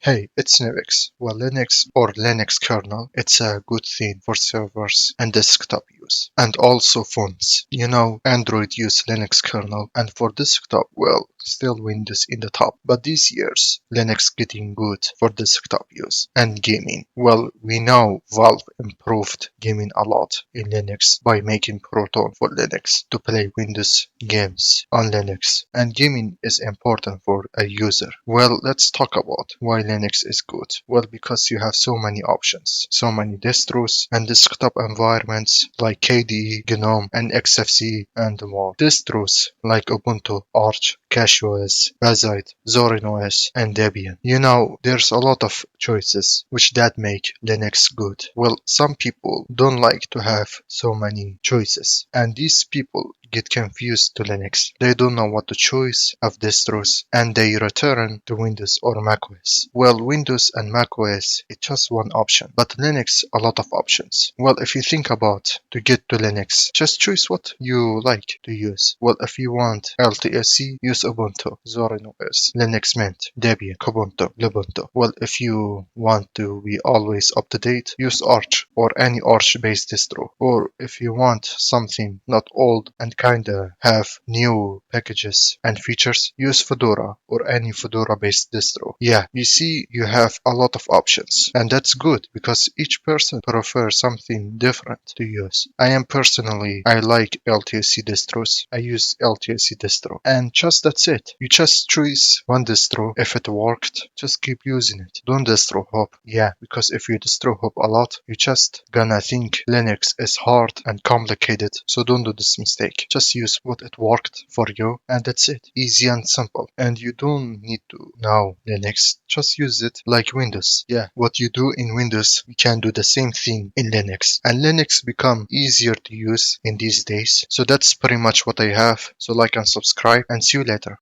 Hey, it's Nivix. Well, Linux or Linux kernel, it's a good thing for servers and desktop use, and also phones. Android use Linux kernel, and for desktop, well, still Windows in the top. But these years, Linux getting good for desktop use and gaming. Well, we know Valve improved gaming a lot in Linux by making Proton for Linux to play Windows games on Linux, and gaming is important for a user. Well, let's talk about why Linux is good. Well, because you have so many options, so many distros and desktop environments like KDE, GNOME, and XFCE and more. Distros like Ubuntu, Arch, CashOS, Bazzite, Zorin OS, and Debian. There's a lot of choices which that make Linux good. Well, some people don't like to have so many choices, and these people get confused to Linux. They don't know what to choose of distros, and they return to Windows or macOS. Well, Windows and macOS, it's just one option, but Linux, a lot of options. Well, if you think about to get to Linux, just choose what you like to use. Well, if you want LTSC, use Ubuntu, Zorin OS, Linux Mint, Debian, Kubuntu, Lubuntu. Well, if you want to be always up to date, use Arch or any Arch-based distro. Or if you want something not old and kinda have new packages and features, use Fedora or any Fedora-based distro. Yeah, you see, you have a lot of options, and that's good because each person prefers something different to use. I like LTSC distros. I use LTSC distro, and just that's it. You just choose one distro. If it worked, just keep using it. Don't distro hop. Yeah, because if you distro hop a lot, you just gonna think Linux is hard and complicated. So don't do this mistake. Just use what it worked for you, and that's it. Easy and simple. And you don't need to know Linux. Just use it like Windows. Yeah, what you do in Windows, you can do the same thing in Linux. And Linux become easier to use in these days. So that's pretty much what I have. So like and subscribe, and see you later.